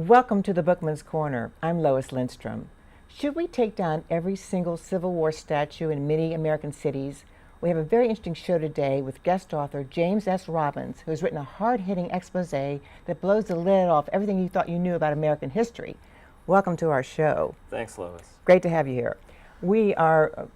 Welcome to the Bookman's Corner. I'm Lois Lindstrom. Should we take down every single Civil War statue in many American cities? We have a very interesting show today with guest author James S. Robbins, who has written a hard-hitting expose that blows the lid off everything you thought you knew about American history. Welcome to our show. Thanks, Lois. Great to have you here. We are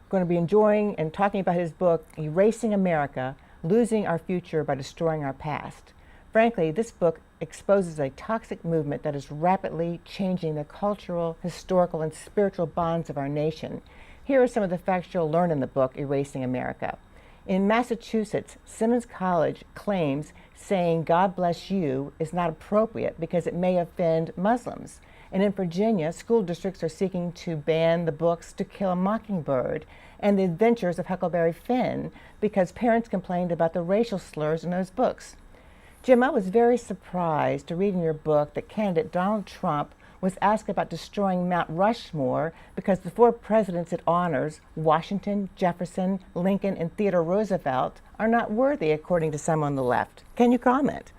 going to be enjoying and talking about his book, Erasing America, Losing Our Future by Destroying Our Past. Frankly, this book exposes a toxic movement that is rapidly changing the cultural, historical, and spiritual bonds of our nation. Here are some of the facts you'll learn in the book, Erasing America. In Massachusetts, Simmons College claims saying God bless you is not appropriate because it may offend Muslims. And in Virginia, school districts are seeking to ban the books To Kill a Mockingbird and The Adventures of Huckleberry Finn because parents complained about the racial slurs in those books. Jim, I was very surprised to read in your book that candidate Donald Trump was asked about destroying Mount Rushmore because the four presidents it honors, Washington, Jefferson, Lincoln, and Theodore Roosevelt, are not worthy, according to some on the left. Can you comment?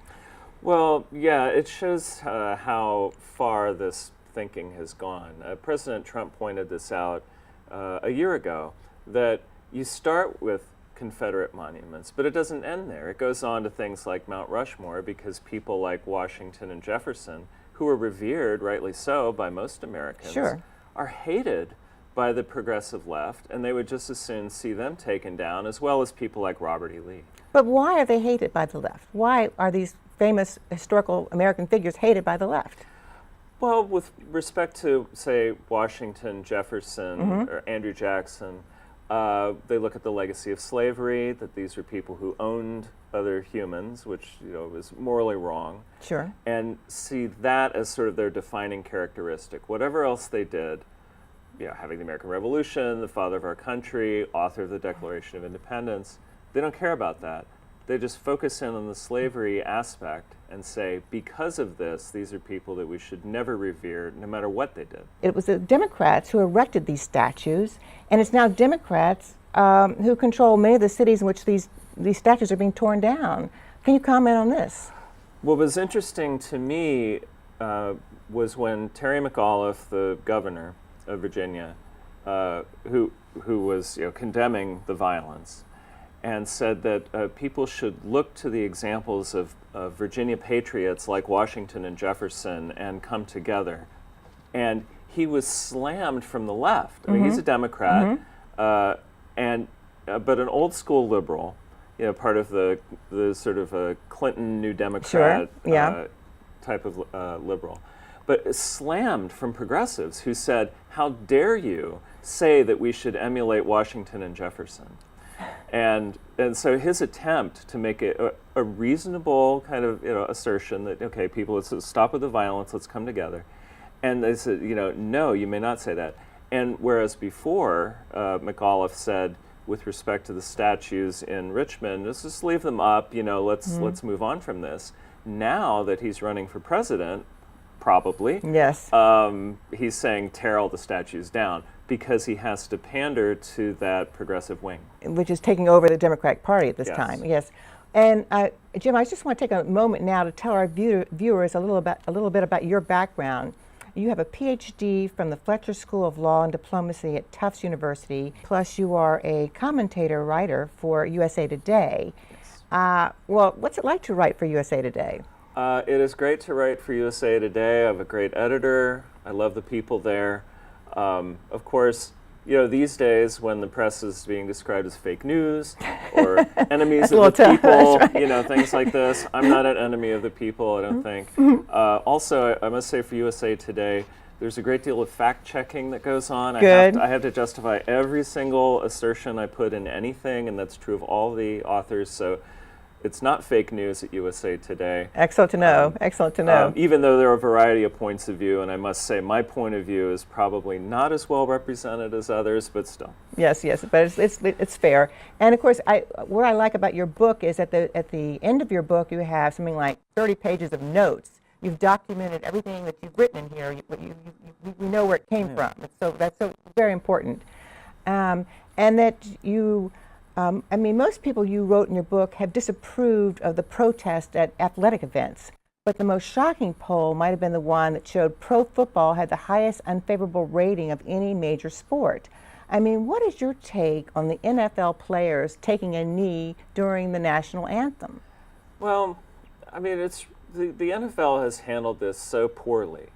Well, yeah, it shows how far this thinking has gone. President Trump pointed this out a year ago, that you start with Confederate monuments, but it doesn't end there. It goes on to things like Mount Rushmore because people like Washington and Jefferson, who are revered, rightly so, by most Americans, Sure. are hated by the progressive left, and they would just as soon see them taken down, as well as people like Robert E. Lee. But why are they hated by the left? Why are these famous historical American figures hated by the left? Well, with respect to, say, Washington, Jefferson, or Andrew Jackson, they look at the legacy of slavery, that these were people who owned other humans, which was morally wrong. Sure. And see that as sort of their defining characteristic. Whatever else they did, having the American Revolution, the father of our country, author of the Declaration of Independence, they don't care about that. They just focus in on the slavery aspect and say, because of this, these are people that we should never revere, no matter what they did. It was the Democrats who erected these statues, and it's now Democrats who control many of the cities in which these statues are being torn down. Can you comment on this? What was interesting to me was when Terry McAuliffe, the governor of Virginia, who was condemning the violence, and said that people should look to the examples of Virginia patriots like Washington and Jefferson and come together. And he was slammed from the left. I mean, he's a Democrat, but an old school liberal, part of the sort of a Clinton New Democrat type of liberal. But slammed from progressives who said, how dare you say that we should emulate Washington and Jefferson? And so his attempt to make it a reasonable kind of assertion that, okay, people, let's stop with the violence, let's come together. And they said, no, you may not say that. And whereas before, McAuliffe said, with respect to the statues in Richmond, let's just leave them up, let's move on from this. Now that he's running for president, probably, yes, he's saying tear all the statues down, because he has to pander to that progressive wing. Which is taking over the Democratic Party at this time, yes. And Jim, I just want to take a moment now to tell our viewers a little bit about your background. You have a PhD from the Fletcher School of Law and Diplomacy at Tufts University, plus you are a commentator writer for USA Today. Yes. Well, what's it like to write for USA Today? It is great to write for USA Today. I have a great editor. I love the people there. Of course, these days when the press is being described as fake news or enemies of the people, right. Things like this, I'm not an enemy of the people, I don't think. Also, I must say for USA Today, there's a great deal of fact-checking that goes on. Good. I have to justify every single assertion I put in anything, and that's true of all the authors. So it's not fake news at USA Today. Excellent to know. Excellent to know. Even though there are a variety of points of view, and I must say my point of view is probably not as well represented as others, but still. Yes, but it's fair. And of course, what I like about your book is at the end of your book, you have something like 30 pages of notes. You've documented everything that you've written in here. We know where it came from. That's so very important. And that you. Most people you wrote in your book have disapproved of the protest at athletic events. But the most shocking poll might have been the one that showed pro football had the highest unfavorable rating of any major sport. I mean, what is your take on the NFL players taking a knee during the national anthem? Well, I mean, the NFL has handled this so poorly.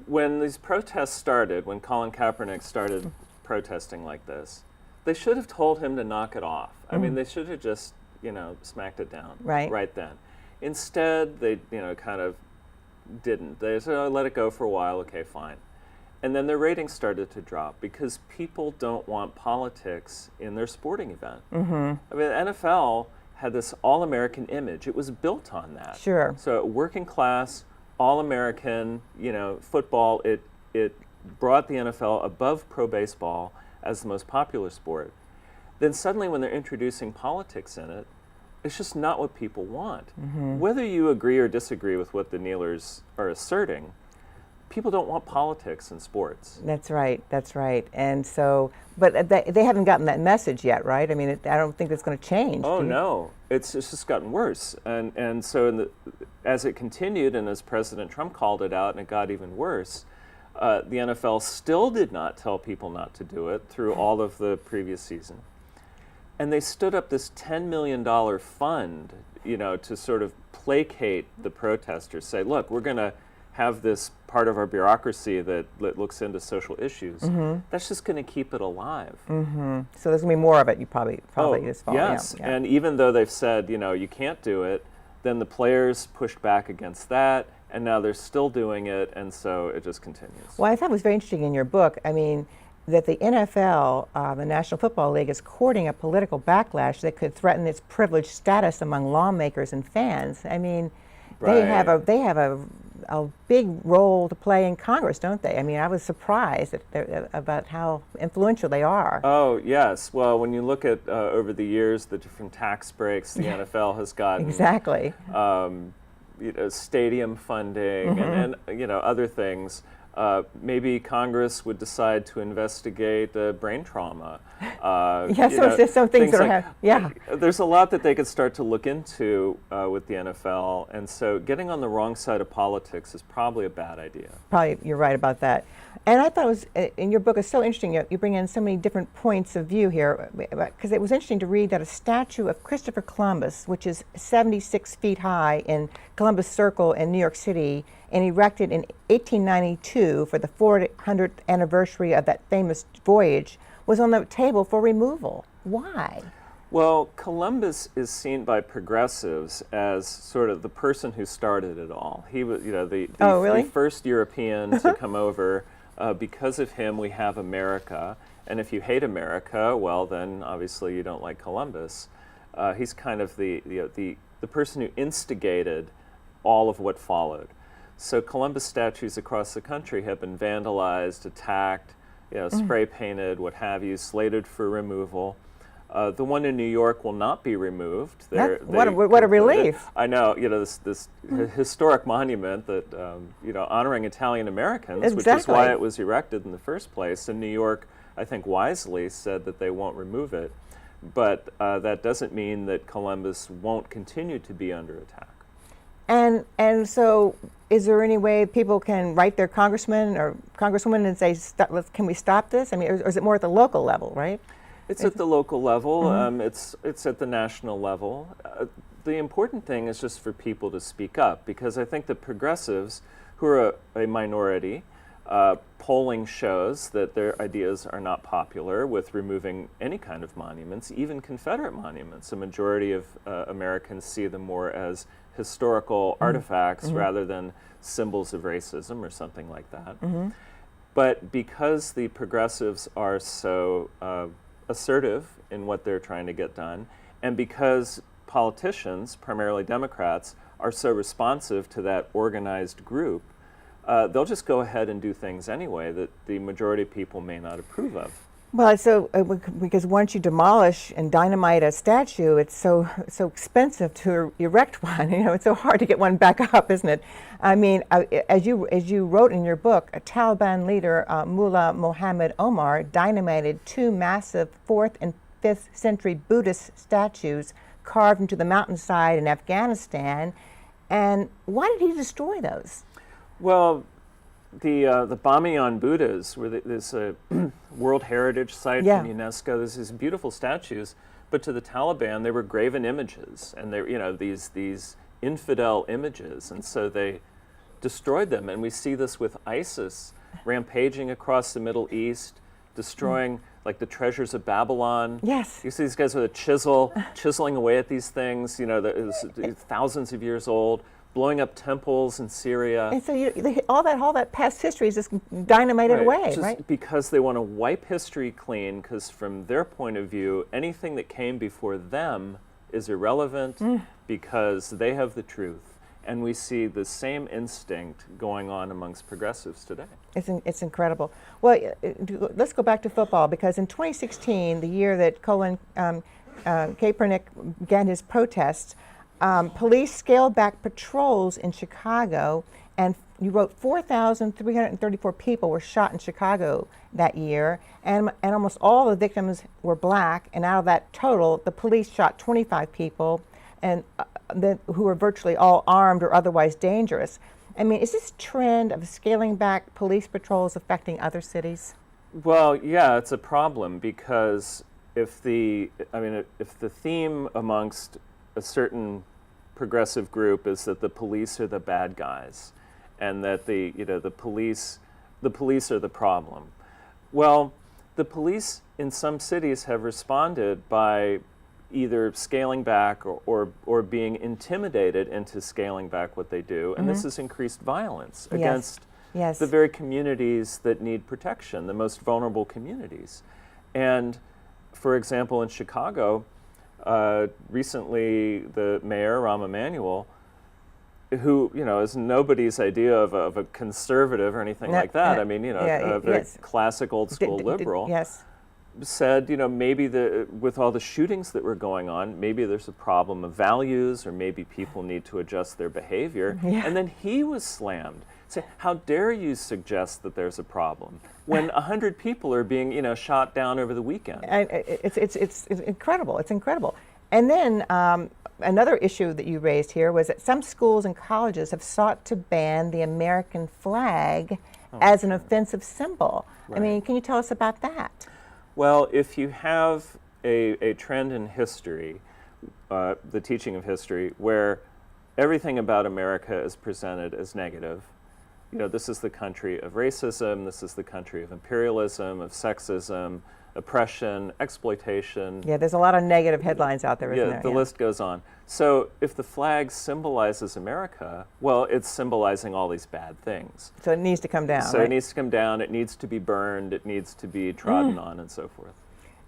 When these protests started, when Colin Kaepernick started protesting like this, they should have told him to knock it off. I mean, they should have just, smacked it down right then. Instead, they, kind of didn't. They said, oh, let it go for a while, okay, fine. And then their ratings started to drop because people don't want politics in their sporting event. I mean, the NFL had this all-American image. It was built on that. Sure. So working class, all-American, football, it brought the NFL above pro baseball as the most popular sport. Then suddenly when they're introducing politics in it, it's just not what people want. Whether you agree or disagree with what the kneelers are asserting, people don't want politics in sports. That's right. And so, but they haven't gotten that message yet, right? I mean, I don't think that's going to change. Oh, no. It's just gotten worse. And so as it continued and as President Trump called it out and it got even worse, the NFL still did not tell people not to do it through all of the previous season. And they stood up this $10 million fund, to sort of placate the protesters, say, look, we're going to have this part of our bureaucracy that looks into social issues. That's just going to keep it alive. So there's going to be more of it, you probably this fall. Yes, yeah. And even though they've said, you can't do it, then the players pushed back against that, and now they're still doing it, and so it just continues. Well, I thought it was very interesting in your book, I mean, that the NFL, the National Football League, is courting a political backlash that could threaten its privileged status among lawmakers and fans. I mean, they have a big role to play in Congress, don't they? I mean, I was surprised about how influential they are. Oh, yes. Well, when you look at over the years, the different tax breaks the NFL has gotten. Exactly. Stadium funding and other things. Maybe Congress would decide to investigate brain trauma. Some things that are There's a lot that they could start to look into with the NFL, and so getting on the wrong side of politics is probably a bad idea. Probably, you're right about that. And I thought it was, in your book, it's so interesting. You bring in so many different points of view here, because it was interesting to read that a statue of Christopher Columbus, which is 76 feet high in Columbus Circle in New York City, and erected in 1892 for the 400th anniversary of that famous voyage, was on the table for removal. Why? Well, Columbus is seen by progressives as sort of the person who started it all. He was, the first European to come over. Because of him, we have America. And if you hate America, well, then obviously you don't like Columbus. He's kind of the person who instigated all of what followed. So Columbus statues across the country have been vandalized, attacked, spray painted, what have you, slated for removal. The one in New York will not be removed. What a relief! I know, this historic monument that honoring Italian Americans, which is why it was erected in the first place. And New York, I think, wisely said that they won't remove it, but that doesn't mean that Columbus won't continue to be under attack. And so, is there any way people can write their congressman or congresswoman and say, can we stop this? I mean, or is it more at the local level, right? It's at the local level. It's at the national level. The important thing is just for people to speak up, because I think the progressives, who are a minority, polling shows that their ideas are not popular with removing any kind of monuments, even Confederate monuments. A majority of Americans see them more as historical artifacts rather than symbols of racism or something like that. But because the progressives are so assertive in what they're trying to get done, and because politicians, primarily Democrats, are so responsive to that organized group, they'll just go ahead and do things anyway that the majority of people may not approve of. Well, it's so because once you demolish and dynamite a statue, it's so expensive to erect one. It's so hard to get one back up, isn't it? I mean, as you wrote in your book, a Taliban leader, Mullah Mohammed Omar, dynamited two massive 4th and 5th century Buddhist statues carved into the mountainside in Afghanistan, And why did he destroy those? Well, the Bamiyan Buddhas were this World Heritage Site Yeah. from UNESCO. There's these beautiful statues, but to the Taliban, they were graven images, and they're these infidel images, and so they destroyed them. And we see this with ISIS rampaging across the Middle East, destroying like the treasures of Babylon. Yes. You see these guys with a chisel, chiseling away at these things, thousands of years old, blowing up temples in Syria. And so all that past history is just dynamited away, just right? because they want to wipe history clean, because from their point of view, anything that came before them is irrelevant because they have the truth. And we see the same instinct going on amongst progressives today. It's incredible. Well, let's go back to football, because in 2016, the year that Colin Kaepernick began his protests, police scaled back patrols in Chicago, and you wrote 4,334 people were shot in Chicago that year, and almost all the victims were black, and out of that total, the police shot 25 people, and who were virtually all armed or otherwise dangerous. I mean, is this trend of scaling back police patrols affecting other cities? Well, yeah, it's a problem, because if the theme amongst a certain progressive group is that the police are the bad guys, and that the police are the problem. Well, the police in some cities have responded by either scaling back or being intimidated into scaling back what they do, and this has increased violence against the very communities that need protection, the most vulnerable communities. And for example, in Chicago, recently the mayor, Rahm Emanuel, who is nobody's idea of a conservative or anything like that. I mean, a very classic old school liberal. Said, maybe with all the shootings that were going on, maybe there's a problem of values, or maybe people need to adjust their behavior. And then he was slammed. Say, how dare you suggest that there's a problem when 100 people are being, shot down over the weekend? And it's incredible. It's incredible. And then another issue that you raised here was that some schools and colleges have sought to ban the American flag as an offensive symbol. Right. I mean, can you tell us about that? Well, if you have a trend in history, the teaching of history, where everything about America is presented as negative, this is the country of racism, this is the country of imperialism, of sexism, oppression, exploitation. Yeah, there's a lot of negative headlines out there, isn't there? The list goes on. So if the flag symbolizes America, well, it's symbolizing all these bad things. So it needs to come down, So right? it needs to come down, it needs to be burned, it needs to be trodden on, and so forth.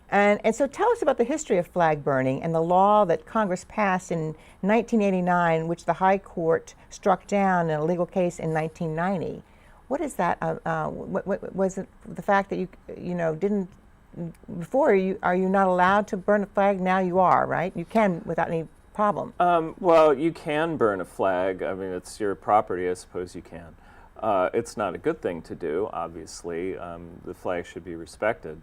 And so tell us about the history of flag burning and the law that Congress passed in 1989, which the High Court struck down in a legal case in 1990. What is that? What was it the fact that you didn't before? Are you not allowed to burn a flag? Now you are, right? You can without any problem. Well, you can burn a flag. I mean, it's your property. I suppose you can. It's not a good thing to do, obviously. The flag should be respected.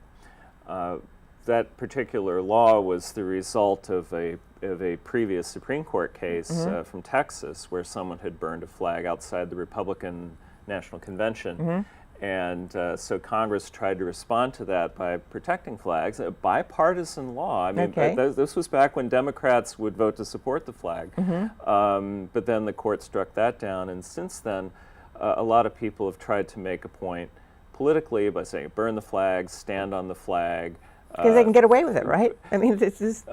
That particular law was the result of a previous Supreme Court case from Texas, where someone had burned a flag outside the Republican National Convention. And so Congress tried to respond to that by protecting flags, a bipartisan law. I mean, this was back when Democrats would vote to support the flag. But then the court struck that down, and since then, a lot of people have tried to make a point politically by saying, burn the flag, stand on the flag. Because they can get away with it, right? I mean, it's just...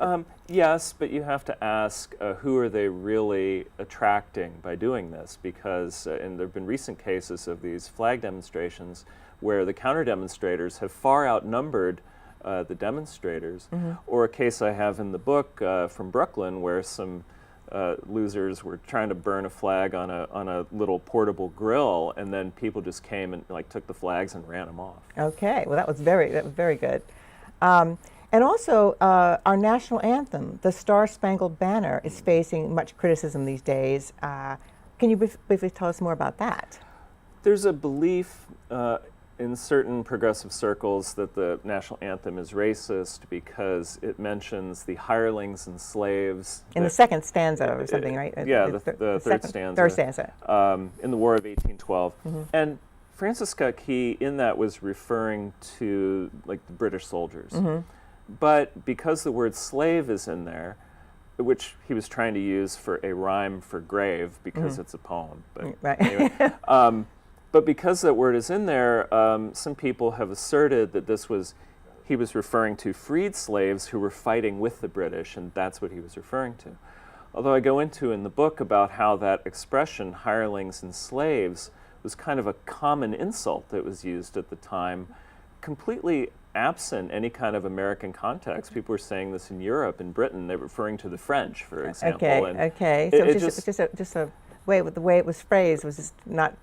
Yes, but you have to ask who are they really attracting by doing this? Because and there have been recent cases of these flag demonstrations where the counter-demonstrators have far outnumbered the demonstrators. Or a case I have in the book from Brooklyn where some losers were trying to burn a flag on a little portable grill, and then people just came and took the flags and ran them off. Okay, well that was very good. And also, our national anthem, the Star-Spangled Banner, is facing much criticism these days. Can you briefly tell us more about that? There's a belief in certain progressive circles that the national anthem is racist because it mentions the hirelings and slaves. In the second stanza or something, right? Yeah, the third stanza. Third stanza. In the War of 1812. And Francis Scott Key in that was referring to like the British soldiers. But because the word slave is in there, which he was trying to use for a rhyme for grave because it's a poem. But right. anyway, but because that word is in there, some people have asserted that he was referring to freed slaves who were fighting with the British, and that's what he was referring to. Although I go into in the book about how that expression, hirelings and slaves, was kind of a common insult that was used at the time, completely absent any kind of American context. People were saying this in Europe, in Britain. They were referring to the French, for example. Okay. So just a way, the way it was phrased was just not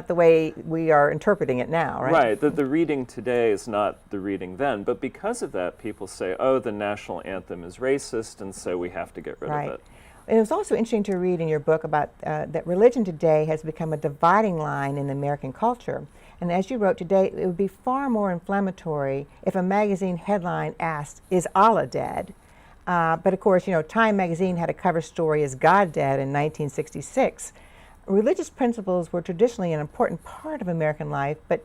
the way we are interpreting it now, right? Right. The reading today is not the reading then. But because of that, people say, oh, the national anthem is racist, and so we have to get rid of it. And it was also interesting to read in your book about that religion today has become a dividing line in American culture. And as you wrote today, it would be far more inflammatory if a magazine headline asked, "Is Allah dead?" But of course, Time magazine had a cover story, "Is God dead?" in 1966. Religious principles were traditionally an important part of American life, but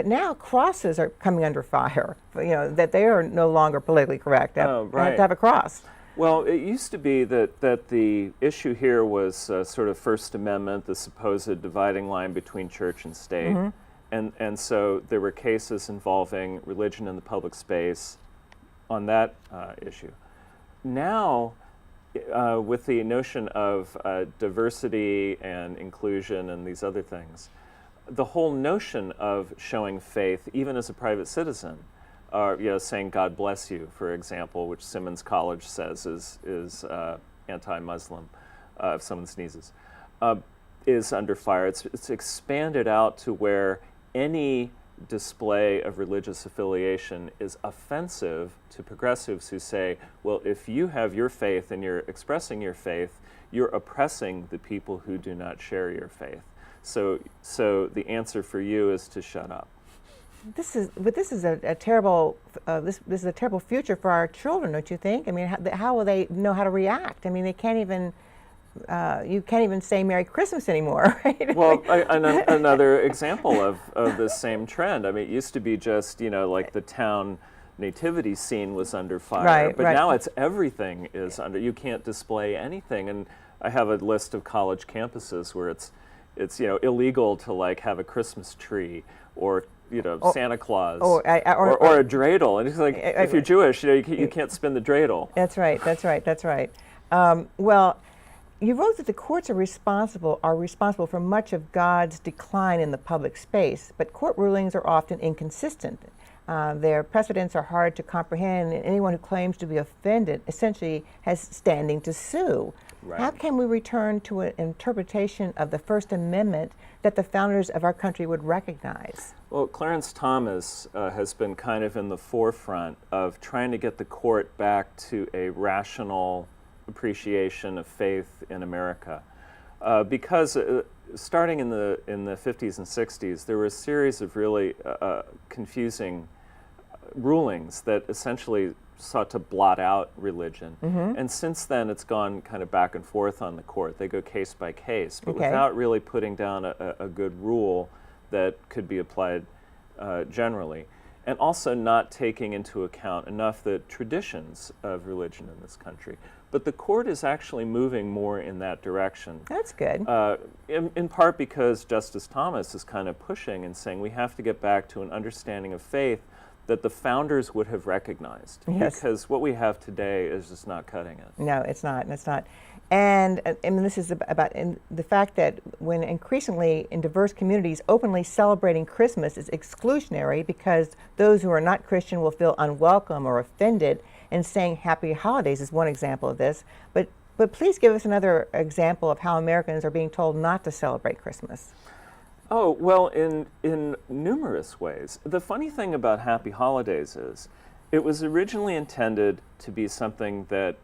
now crosses are coming under fire. That they are no longer politically correct. They have to have a cross. Well, it used to be that the issue here was sort of First Amendment, the supposed dividing line between church and state, and so there were cases involving religion in the public space on that issue. Now, with the notion of diversity and inclusion and these other things, the whole notion of showing faith, even as a private citizen, saying "God bless you," for example, which Simmons College says is anti-Muslim if someone sneezes, is under fire. It's expanded out to where any display of religious affiliation is offensive to progressives who say, well, if you have your faith and you're expressing your faith, you're oppressing the people who do not share your faith. So the answer for you is to shut up. This is a terrible this is a terrible future for our children, don't you think? I mean, how will they know how to react? I mean, they can't even you can't even say Merry Christmas anymore, right? Well, another example of this same trend. I mean, it used to be just, like the town nativity scene was under fire, but now it's everything is under. You can't display anything. And I have a list of college campuses where it's illegal to like have a Christmas tree or Santa Claus or a dreidel. And it's like, if you're Jewish, you can't spin the dreidel. That's right. Well, you wrote that the courts are responsible for much of God's decline in the public space, but court rulings are often inconsistent. Their precedents are hard to comprehend, and anyone who claims to be offended essentially has standing to sue. Right. How can we return to an interpretation of the First Amendment that the founders of our country would recognize? Well, Clarence Thomas has been kind of in the forefront of trying to get the court back to a rational appreciation of faith in America, because starting in the 50s and 60s, there were a series of really confusing rulings that essentially sought to blot out religion. And since then, it's gone kind of back and forth on the court. They go case by case, but without really putting down a good rule that could be applied generally. And also not taking into account enough the traditions of religion in this country. But the court is actually moving more in that direction. That's good. In part because Justice Thomas is kind of pushing and saying we have to get back to an understanding of faith that the founders would have recognized. Yes. Because what we have today is just not cutting it. No, it's not. And this is about the fact that when increasingly in diverse communities, openly celebrating Christmas is exclusionary because those who are not Christian will feel unwelcome or offended, and saying Happy Holidays is one example of this. But please give us another example of how Americans are being told not to celebrate Christmas. Oh, well, in numerous ways. The funny thing about Happy Holidays is it was originally intended to be something that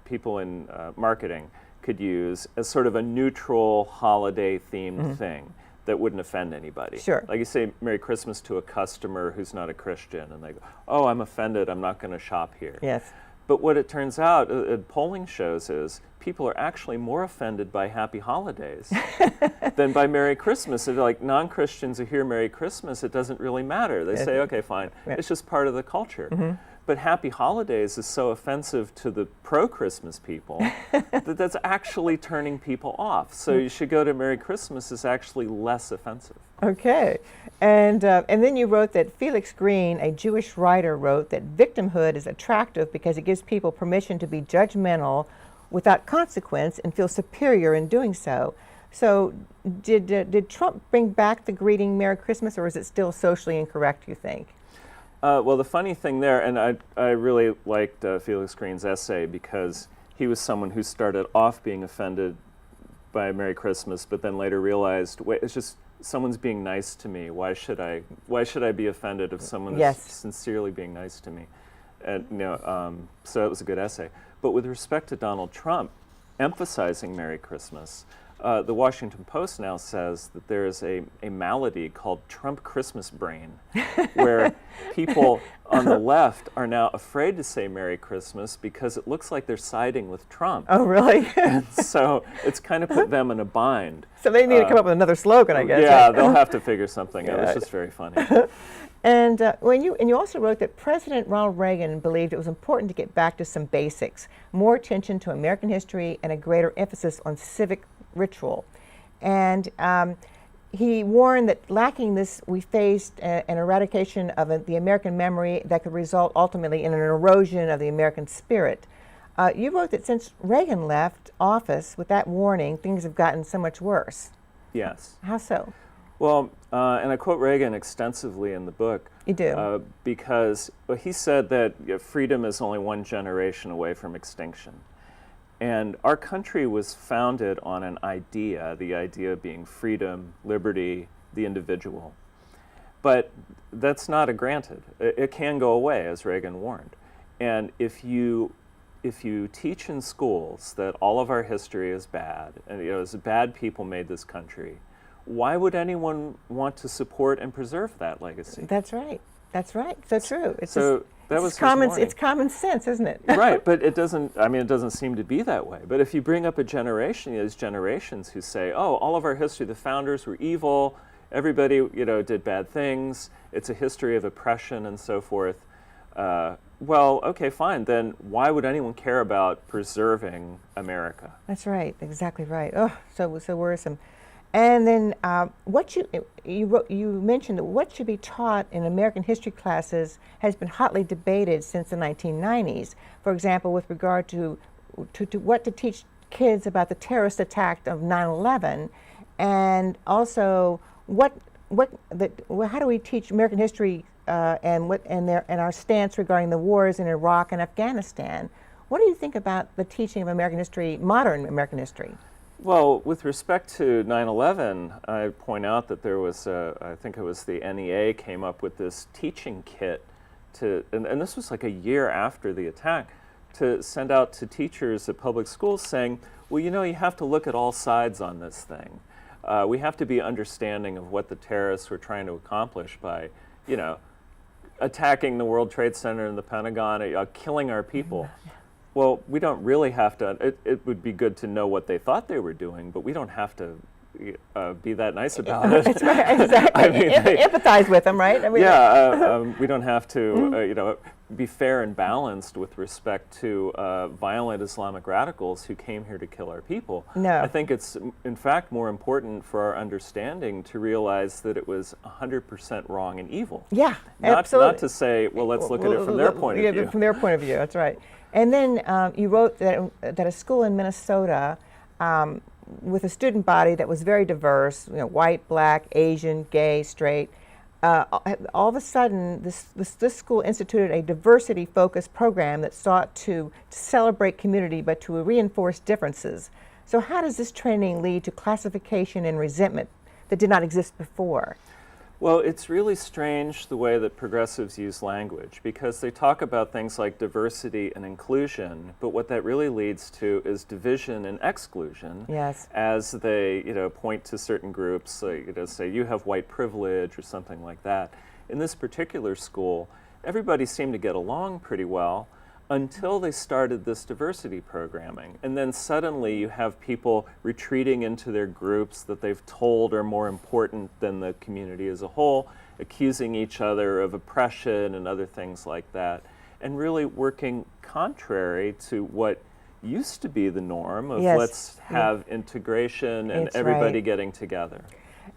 people in marketing could use as sort of a neutral holiday-themed thing. that wouldn't offend anybody. Sure. Like you say Merry Christmas to a customer who's not a Christian, and they go, oh, I'm offended, I'm not going to shop here. Yes. But what it turns out, polling shows, is people are actually more offended by Happy Holidays than by Merry Christmas. If like non-Christians who hear Merry Christmas, it doesn't really matter. They say, okay, fine, it's just part of the culture. But Happy Holidays is so offensive to the pro-Christmas people that that's actually turning people off. So you should go to Merry Christmas is actually less offensive. Okay. And then you wrote that Felix Green, a Jewish writer, wrote that victimhood is attractive because it gives people permission to be judgmental without consequence and feel superior in doing so. So did Trump bring back the greeting Merry Christmas, or is it still socially incorrect, you think? Well, the funny thing there, and I really liked Felix Green's essay because he was someone who started off being offended by Merry Christmas, but then later realized, wait, it's just someone's being nice to me. Why should I be offended if someone is sincerely being nice to me? And so it was a good essay. But with respect to Donald Trump emphasizing Merry Christmas, the Washington Post now says that there is a malady called Trump Christmas brain, where people on the left are now afraid to say Merry Christmas because it looks like they're siding with Trump. Oh, really? And so it's kind of put them in a bind. So they need to come up with another slogan, I guess. Yeah, right? They'll have to figure something out. It's just very funny. And you also wrote that President Ronald Reagan believed it was important to get back to some basics, more attention to American history and a greater emphasis on civic ritual. And he warned that lacking this, we faced an eradication of the American memory that could result ultimately in an erosion of the American spirit. You wrote that since Reagan left office with that warning, things have gotten so much worse. Yes. How so? Well, and I quote Reagan extensively in the book. You do? Because he said that freedom is only one generation away from extinction. And our country was founded on an idea, the idea being freedom, liberty, the individual. But that's not a granted. It can go away, as Reagan warned. And if you teach in schools that all of our history is bad, and it's bad people made this country, why would anyone want to support and preserve that legacy? That's right. That's right. So true. It's It's common sense, isn't it? Right, but it doesn't seem to be that way. But if you bring up a generation, there's generations who say, oh, all of our history, the founders were evil, everybody, did bad things, it's a history of oppression and so forth. Well, okay, fine, then why would anyone care about preserving America? That's right, exactly right. Oh, so worrisome. And then you mentioned that what should be taught in American history classes has been hotly debated since the 1990s. For example, with regard to what to teach kids about the terrorist attack of 9/11, and also how do we teach American history and our stance regarding the wars in Iraq and Afghanistan? What do you think about the teaching of American history, modern American history? Well, with respect to 9/11, I point out that there was, I think it was the NEA came up with this teaching kit and this was like a year after the attack, to send out to teachers at public schools saying, well, you have to look at all sides on this thing. We have to be understanding of what the terrorists were trying to accomplish by, attacking the World Trade Center and the Pentagon, killing our people. Well, we don't really have to, it would be good to know what they thought they were doing, but we don't have to be that nice about it. That's right, exactly. Empathize with them, right? We don't have to, be fair and balanced with respect to violent Islamic radicals who came here to kill our people. No. I think it's, in fact, more important for our understanding to realize that it was 100% wrong and evil. Yeah, absolutely. Not to say, well, let's look at it from their point of view. From their point of view, that's right. And then you wrote that a school in Minnesota with a student body that was very diverse, white, black, Asian, gay, straight, all of a sudden this school instituted a diversity-focused program that sought to celebrate community but to reinforce differences. So how does this training lead to classification and resentment that did not exist before? Well, it's really strange the way that progressives use language, because they talk about things like diversity and inclusion, but what that really leads to is division and exclusion. Yes. As they, point to certain groups, like, say you have white privilege or something like that. In this particular school, everybody seemed to get along pretty well until they started this diversity programming. And then suddenly you have people retreating into their groups that they've told are more important than the community as a whole, accusing each other of oppression and other things like that, and really working contrary to what used to be the norm of Yes. let's have integration and It's everybody right. getting together.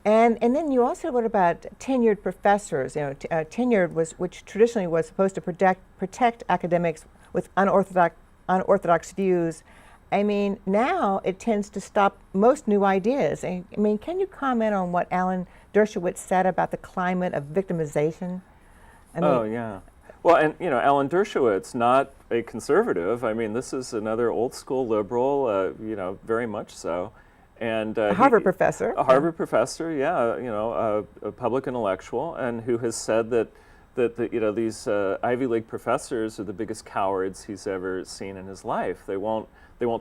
And then you also wrote about tenured professors. Tenured which traditionally was supposed to protect academics with unorthodox views. I mean, now it tends to stop most new ideas. I mean, can you comment on what Alan Dershowitz said about the climate of victimization? I mean, Oh, yeah. Well, and, Alan Dershowitz, not a conservative. I mean, this is another old school liberal, very much so. And a Harvard professor. A Harvard professor, yeah, a public intellectual, and who has said that these Ivy League professors are the biggest cowards he's ever seen in his life. They won't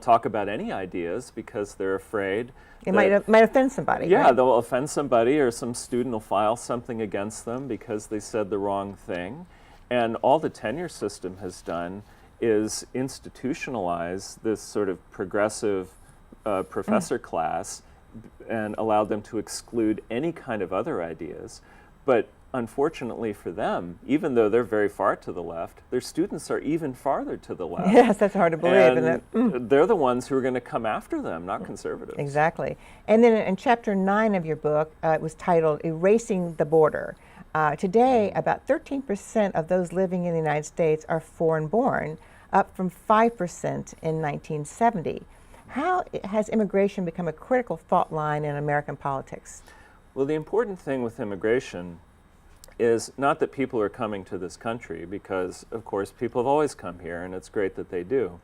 talk about any ideas because they're afraid It might offend somebody. Yeah, right? they'll offend somebody, or some student will file something against them because they said the wrong thing. And all the tenure system has done is institutionalize this sort of progressive professor class and allowed them to exclude any kind of other ideas. But unfortunately for them, even though they're very far to the left, their students are even farther to the left. Yes, that's hard to believe, and isn't it? they're the ones who are going to come after them, not conservatives. Exactly. And then in chapter 9 of your book, it was titled Erasing the Border. Today, about 13% of those living in the United States are foreign-born, up from 5% in 1970. How has immigration become a critical fault line in American politics? Well, the important thing with immigration is not that people are coming to this country, because, of course, people have always come here, and it's great that they do.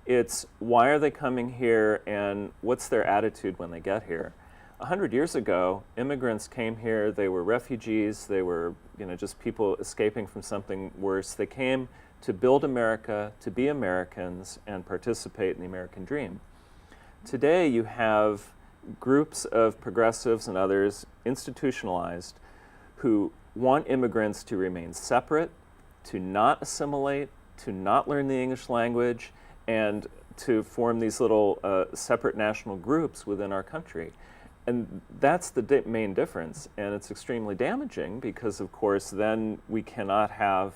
It's why are they coming here, and what's their attitude when they get here? 100 years ago, immigrants came here, they were refugees, they were just people escaping from something worse. They came to build America, to be Americans, and participate in the American dream. Today, you have groups of progressives and others institutionalized who want immigrants to remain separate, to not assimilate, to not learn the English language, and to form these little separate national groups within our country. And that's the main difference, and it's extremely damaging because, of course, then we cannot have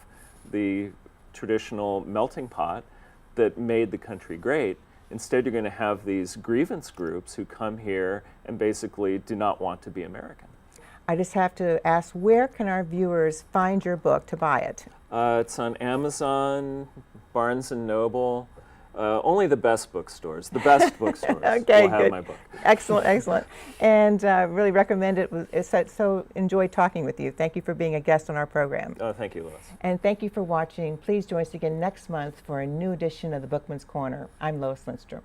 the traditional melting pot that made the country great. Instead, you're going to have these grievance groups who come here and basically do not want to be American. I just have to ask, where can our viewers find your book to buy it? It's on Amazon, Barnes & Noble, only the best bookstores. The best bookstores Okay, will have good. my book. Excellent, excellent. And really recommend it. So enjoyed talking with you. Thank you for being a guest on our program. Oh, thank you, Lois. And thank you for watching. Please join us again next month for a new edition of the Bookman's Corner. I'm Lois Lindstrom.